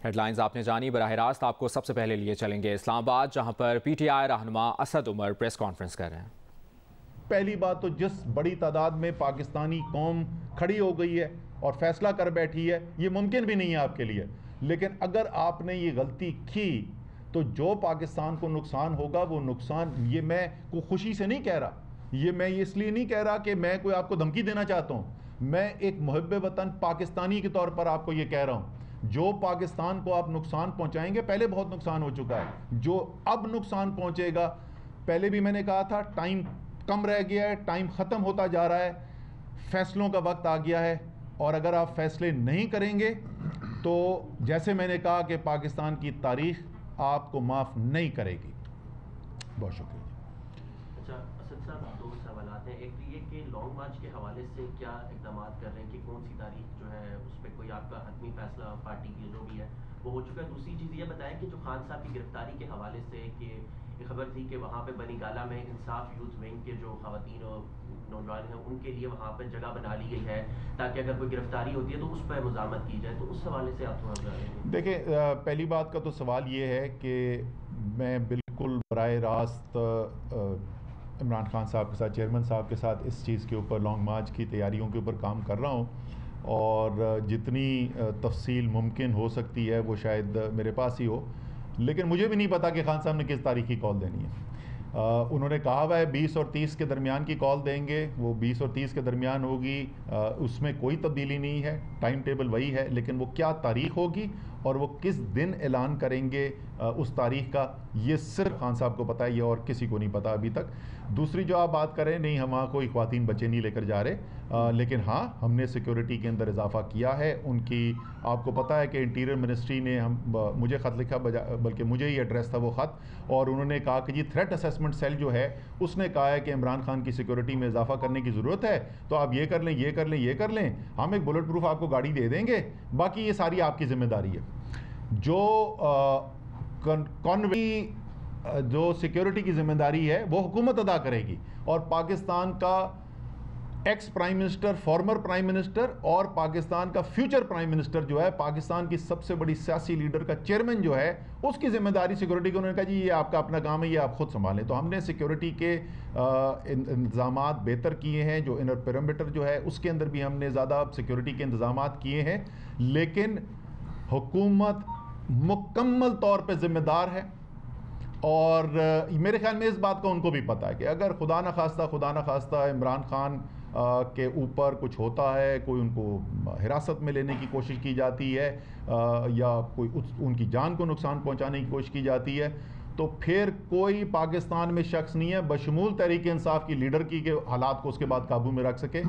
Head lines آپ نے جانی، براہ راست آپ کو سب سے پہلے لیے چلیں گے اسلام آباد، جہاں پر پی ٹی آئی رہنما اسد عمر پریس کانفرنس کر رہے ہیں۔ پہلی بات تو جس بڑی تعداد میں پاکستانی قوم کھڑی ہو گئی ہے اور فیصلہ کر بیٹھی ہے، یہ ممکن بھی نہیں ہے آپ کے لیے، لیکن اگر آپ نے یہ غلطی کی تو جو پاکستان کو نقصان ہوگا وہ نقصان، یہ میں کوئی خوشی سے نہیں کہہ رہا، یہ میں اس لیے نہیں کہہ رہا کہ میں کوئی آپ کو دھمکی دینا چاہتا ہوں، میں ایک محب وطن پاکستانی کے طور پر آپ کو یہ کہہ رہا ہوں۔ جو پاکستان کو آپ نقصان پہنچائیں گے، پہلے بہت نقصان ہو چکا ہے، جو اب نقصان پہنچے گا، پہلے بھی میں نے کہا تھا ٹائم کم رہ گیا ہے، ٹائم ختم ہوتا جا رہا ہے، فیصلوں کا وقت آ گیا ہے، اور اگر آپ فیصلے نہیں کریں گے تو جیسے میں نے کہا کہ پاکستان کی تاریخ آپ کو معاف نہیں کرے گی۔ بہت شکریہ۔ اچھا اسد صاحب، دو سوالات ہیں، ایک تو یہ کہ لانگ مارچ کے حوالے سے کیا اقدامات کر رہے ہیں کہ کون سی تاریخ جو ہے اس پہ کوئی آپ کا حتمی فیصلہ پارٹی کی جو بھی ہے وہ ہو چکا ہے؟ دوسری چیز یہ بتائیں کہ جو خان صاحب کی گرفتاری کے حوالے سے کہ یہ خبر تھی کہ وہاں پہ بنی گالہ میں انصاف یوتھ ونگ کے جو خواتین اور نوجوان ہیں ان کے لیے وہاں پہ جگہ بنا لی گئی ہے تاکہ اگر کوئی گرفتاری ہوتی ہے تو اس پہ مزاحمت کی جائے، تو اس حوالے سے آپ تھوڑا دیکھیں، پہلی بات کا تو سوال یہ ہے کہ میں بالکل براہ راست عمران خان صاحب کے ساتھ، چیئرمین صاحب کے ساتھ اس چیز کے اوپر، لانگ مارچ کی تیاریوں کے اوپر کام کر رہا ہوں، اور جتنی تفصیل ممکن ہو سکتی ہے وہ شاید میرے پاس ہی ہو، لیکن مجھے بھی نہیں پتا کہ خان صاحب نے کس تاریخ کی کال دینی ہے۔ انہوں نے کہا ہوا ہے 20 اور 30 کے درمیان کی کال دیں گے، وہ 20 اور 30 کے درمیان ہوگی، اس میں کوئی تبدیلی نہیں ہے، ٹائم ٹیبل وہی ہے، لیکن وہ کیا تاریخ ہوگی اور وہ کس دن اعلان کریں گے اس تاریخ کا، یہ صرف خان صاحب کو پتہ ہے، یہ اور کسی کو نہیں پتا ابھی تک۔ دوسری جو آپ بات کریں، نہیں ہم وہاں کوئی خواتین بچے نہیں لے کر جا رہے، لیکن ہاں ہم نے سیکیورٹی کے اندر اضافہ کیا ہے۔ ان کی آپ کو پتہ ہے کہ انٹیریئر منسٹری نے مجھے خط لکھا، بلکہ مجھے ہی ایڈریس تھا وہ خط، اور انہوں نے کہا کہ جی تھریٹ اسیسمنٹ سیل جو ہے اس نے کہا ہے کہ عمران خان کی سیکیورٹی میں اضافہ کرنے کی ضرورت ہے، تو آپ یہ کر لیں، یہ کر لیں، یہ کر لیں، ہم ایک بلٹ پروف آپ کو گاڑی دے دیں گے، باقی یہ ساری آپ کی ذمہ داری ہے۔ جو کانوی جو سیکیورٹی کی ذمہ داری ہے وہ حکومت ادا کرے گی، اور پاکستان کا ex prime minister, former prime minister, اور پاکستان کا فیوچر پرائم منسٹر جو ہے، پاکستان کی سب سے بڑی سیاسی لیڈر کا چیئرمین جو ہے، اس کی ذمہ داری سیکیورٹی کو، انہوں نے کہا جی یہ آپ کا اپنا کام ہے، یہ آپ خود سنبھالیں۔ تو ہم نے سیکیورٹی کے انتظامات بہتر کیے ہیں، جو انر پیرامیٹر جو ہے اس کے اندر بھی ہم نے زیادہ سیکیورٹی کے انتظامات کیے ہیں، لیکن حکومت مکمل طور پہ ذمہ دار ہے، اور میرے خیال میں اس بات کا ان کو بھی پتہ ہے کہ اگر خدا نخواستہ عمران خان کے اوپر کچھ ہوتا ہے، کوئی ان کو حراست میں لینے کی کوشش کی جاتی ہے، یا کوئی ان کی جان کو نقصان پہنچانے کی کوشش کی جاتی ہے، تو پھر کوئی پاکستان میں شخص نہیں ہے بشمول تحریک انصاف کی لیڈر کی کہ حالات کو اس کے بعد قابو میں رکھ سکے،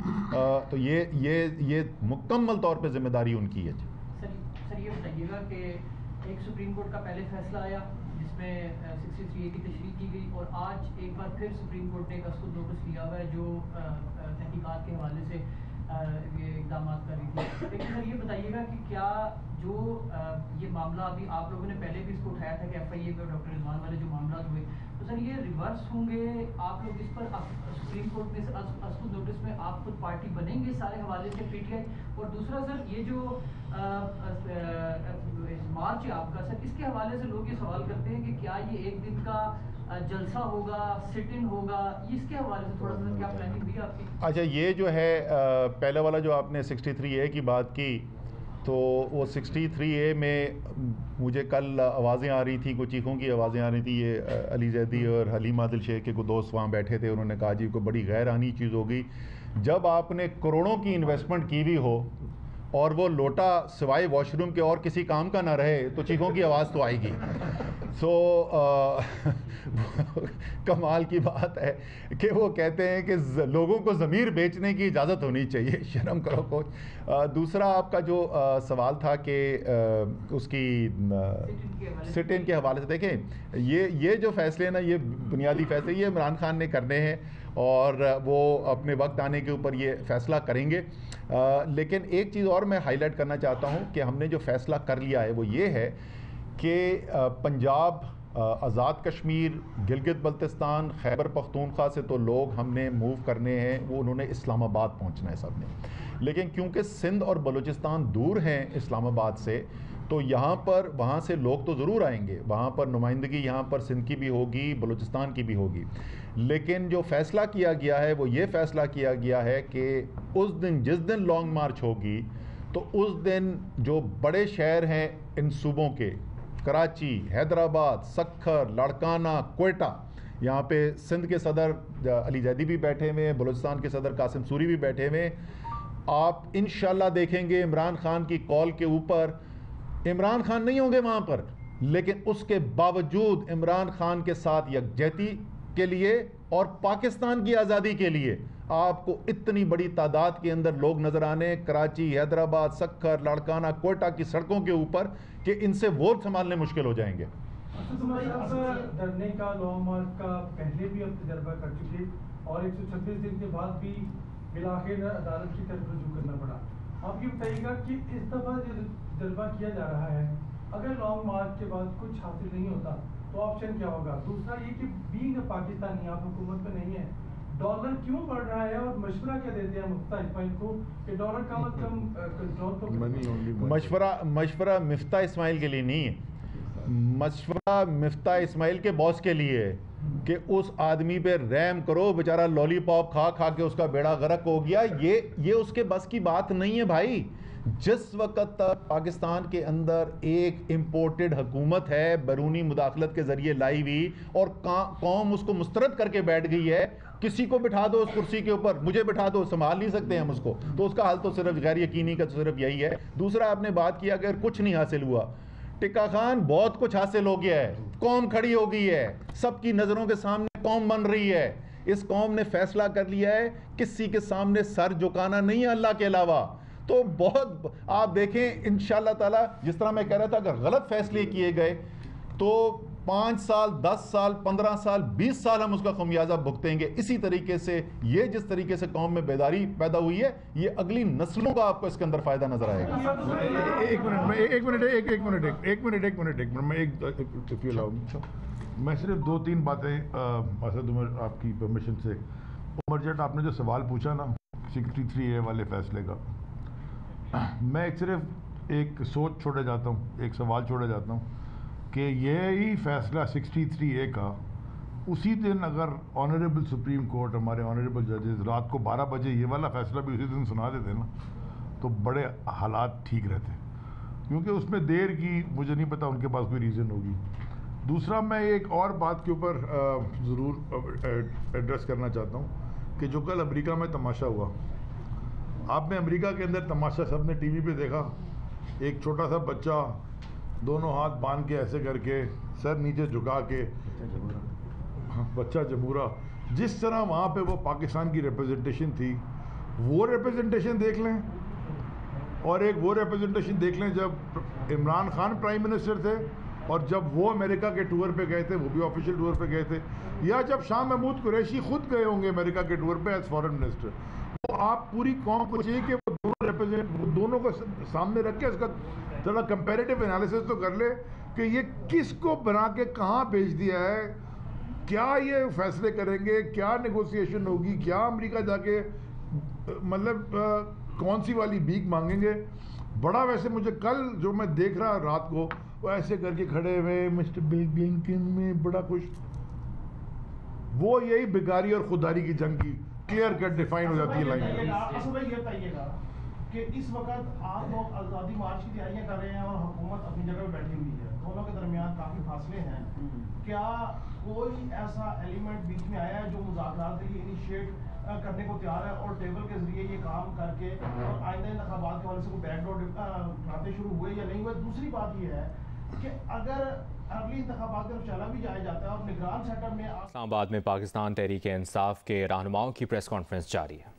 تو یہ مکمل طور پہ ذمہ داری ان کی ہے۔ سر یہ بتائیے گا کہ ایک سپریم کورٹ کا پہلے فیصلہ آیا جس میں 63A کی تشریح کی گئی، اور آج ایک بار پھر سپریم کورٹ نے ایک اس کو نوٹس لیا ہوا ہے جو تحقیقات کے حوالے سے یہ اقدامات کر رہی تھی، لیکن سر یہ بتائیے گا کہ کیا جو یہ معاملہ ابھی آپ لوگوں نے پہلے بھی اس کو اٹھایا تھا کہ FIA میں ڈاکٹر رضوان والے جو معاملات ہوئے، تو سر یہ ریورس ہوں گے؟ آپ لوگ اس پر سپریم کورٹ میں اس کو نوٹس میں آپ خود پارٹی بنیں گے سارے حوالے سے PTI؟ اور دوسرا سر یہ جو مارچ ہے آپ کا، سر اس کے حوالے سے لوگ یہ سوال کرتے ہیں کہ کیا یہ ایک دن کا جلسہ ہوگا، سٹ ان ہوگا، اس کے حوالے سے تھوڑا سا کیا پلاننگ ہوئی آپ کی؟ اچھا، یہ جو ہے پہلے والا جو آپ نے 63A کی بات کی، تو وہ 63A میں مجھے کل آوازیں آ رہی تھیں، کچھ چیخوں کی آوازیں آ رہی تھیں، یہ علی زیدی اور حلیم عادل شیخ کے کوئی دوست وہاں بیٹھے تھے، انہوں نے کہا جی کوئی بڑی غیر آنی چیز ہوگی۔ جب آپ نے کروڑوں کی انویسٹمنٹ کی ہوئی ہو اور وہ لوٹا سوائے واش روم کے اور کسی کام کا نہ رہے تو چیخوں کی آواز تو آئے گی۔ سو کمال کی بات ہے کہ وہ کہتے ہیں کہ لوگوں کو ضمیر بیچنے کی اجازت ہونی چاہیے، شرم کرو کوچ۔ دوسرا آپ کا جو سوال تھا کہ اس کی سٹ ان کے حوالے سے، دیکھیں یہ جو فیصلے نا، یہ بنیادی فیصلے یہ عمران خان نے کرنے ہیں، اور وہ اپنے وقت آنے کے اوپر یہ فیصلہ کریں گے، لیکن ایک چیز اور میں ہائی لائٹ کرنا چاہتا ہوں کہ ہم نے جو فیصلہ کر لیا ہے وہ یہ ہے کہ پنجاب، آزاد کشمیر، گلگت بلتستان، خیبر پختونخوا سے تو لوگ ہم نے موو کرنے ہیں، وہ انہوں نے اسلام آباد پہنچنا ہے سب نے، لیکن کیونکہ سندھ اور بلوچستان دور ہیں اسلام آباد سے، تو یہاں پر وہاں سے لوگ تو ضرور آئیں گے, وہاں پر نمائندگی یہاں پر سندھ کی بھی ہوگی, بلوچستان کی بھی ہوگی, لیکن جو فیصلہ کیا گیا ہے وہ یہ فیصلہ کیا گیا ہے کہ اس دن جس دن لانگ مارچ ہوگی تو اس دن جو بڑے شہر ہیں ان صوبوں کے, کراچی, حیدرآباد, سکھر, لاڑکانہ, کوئٹہ, یہاں پہ سندھ کے صدر علی زیدی بھی بیٹھے ہوئے ہیں, بلوچستان کے صدر قاسم سوری بھی بیٹھے ہوئے ہیں, آپ انشاءاللہ دیکھیں گے عمران خان کی کال کے اوپر عمران خان نہیں ہوں گے وہاں پر, لیکن اس کے باوجود عمران خان کے ساتھ یکجہتی کے لیے اور پاکستان کی آزادی کے لیے آپ کو اتنی بڑی تعداد کے اندر لوگ نظر آنے کراچی, حیدرآباد, سکھر, لاڑکانہ, کوئٹہ کی سڑکوں کے اوپر کہ ان سے ووٹ سنبھالنے مشکل ہو جائیں گے. دھرنے کا لانگ مارچ کا پہلے بھی ہم تجربہ کر چکے اور 126 دن کے بعد بھی بالآخر عدالت کی طرف رجوع کرنا پڑا. آپ یہ بتائیے گا کہ اس دفعہ جو تجربہ کیا جا رہا ہے, اگر لانگ مارچ کے بعد کچھ حاصل نہیں ہوتا تو آپشن کیا ہوگا؟ دوسرا یہ کہ بینگ پاکستانی آپ حکومت میں نہیں ہے, ڈالر کیوں بڑھ رہا ہے اور مشورہ کیا دیتے ہیں مفتاح اسماعیل کو کہ ڈالر کم از کم کنٹرول تو مشورہ مفتاح اسماعیل کے لیے نہیں ہے, مشورہ مفتاح اسماعیل کے باس کے لیے ہے کہ اس آدمی پہ رحم کرو, بیچارہ لولی پاپ کھا کھا کے اس کا بیڑا غرق ہو گیا. یہ اس کے بس کی بات نہیں ہے بھائی. جس وقت تک پاکستان کے اندر ایک امپورٹڈ حکومت ہے بیرونی مداخلت کے ذریعے لائی ہوئی اور قوم اس کو مسترد کر کے بیٹھ گئی ہے, کسی کو بٹھا دو اس کرسی کے اوپر, مجھے بٹھا دو, سنبھال نہیں سکتے ہم اس کو, تو اس کا حل تو صرف غیر یقینی کا تو صرف یہی ہے. دوسرا آپ نے بات کیا اگر کچھ نہیں حاصل ہوا, ٹکا خان بہت کچھ حاصل ہو گیا ہے, قوم کھڑی ہو گئی ہے, سب کی نظروں کے سامنے قوم بن رہی ہے. اس قوم نے فیصلہ کر لیا ہے کسی کے سامنے سر جھکانا نہیں ہے اللہ کے علاوہ. تو بہت آپ دیکھیں انشاءاللہ تعالی, جس طرح میں کہہ رہا تھا اگر غلط فیصلے کیے گئے تو 5 سال, 10 سال, 15 سال, 20 سال ہم اس کا خمیازہ بھگتیں گے. اسی طریقے سے یہ جس طریقے سے قوم میں بیداری پیدا ہوئی ہے, یہ اگلی نسلوں کا آپ کو اس کے اندر فائدہ نظر آئے گا. میں صرف 2-3 باتیں اسد عمر آپ کی پرمیشن سے. عمر جٹ, آپ نے جو سوال پوچھا نا 63A والے فیصلے کا, میں صرف ایک سوچ چھوڑے جاتا ہوں, ایک سوال چھوڑے جاتا ہوں کہ یہی فیصلہ 63A کا اسی دن اگر آنریبل سپریم کورٹ, ہمارے آنریبل ججز رات کو 12 بجے یہ والا فیصلہ بھی اسی دن سنا دیتے نا, تو بڑے حالات ٹھیک رہتے, کیونکہ اس میں دیر کی مجھے نہیں پتا ان کے پاس کوئی ریزن ہوگی. دوسرا میں ایک اور بات کے اوپر ضرور ایڈریس کرنا چاہتا ہوں کہ جو کل امریکہ میں تماشا ہوا, آپ نے امریکہ کے اندر تماشا سب نے ٹی وی پہ دیکھا, ایک چھوٹا سا بچہ دونوں ہاتھ باندھ کے ایسے کر کے سر نیچے جھکا کے, بچہ جمہورہ, جس طرح وہاں پہ وہ پاکستان کی ریپرزنٹیشن تھی, وہ ریپرزنٹیشن دیکھ لیں اور ایک وہ ریپرزنٹیشن دیکھ لیں جب عمران خان پرائم منسٹر تھے اور جب وہ امریکہ کے ٹور پہ گئے تھے, وہ بھی آفیشیل ٹور پہ گئے تھے, یا جب شاہ محمود قریشی خود گئے ہوں گے امریکہ کے ٹور پہ ایز فارن منسٹر. تو آپ پوری قوم کو چاہیے کہ وہ دونوں کو سامنے رکھ کے اس کا تھوڑا کمپیریٹیو انالیسس تو کر لے کہ یہ کس کو بنا کے کہاں بھیج دیا ہے, کیا یہ فیصلے کریں گے, کیا نیگوسیشن ہوگی, کیا امریکہ جا کے مطلب کون سی والی بھیک مانگیں گے. بڑا ویسے مجھے کل جو میں دیکھ رہا رات کو, وہ ایسے کر کے کھڑے ہوئے مسٹر بل بلنکن میں بڑا خوش, وہ یہی بیکاری اور خودداری کی جنگ کی کلیئر کٹ ڈیفائن ہو جاتی ہے لائن. یہ بتائیے گا کہ اس وقت آپ لوگ آزادی مارچ کی تیاریاں کر رہے ہیں اور حکومت اپنی جگہ پہ بیٹھی ہوئی ہے, دونوں کے درمیان کافی فاصلے ہیں, کیا کوئی ایسا ایلیمنٹ بیچ میں آیا ہے جو مذاکرات کے لیے انیشیٹ کرنے کو تیار ہے اور ٹیبل کے ذریعے یہ کام کر کے اور آئندہ انتخابات کے حوالے سے کوئی بیک ڈور بناتے شروع ہوئے یا نہیں ہوئے؟ دوسری بات یہ ہے کہ اگر اگلی انتخابات میں چلا بھی جایا جاتا ہے اور نگران سیٹ اپ میں اسلام آباد میں پاکستان تحریک انصاف کے رہنماؤں کی پریس کانفرنس جاری ہے.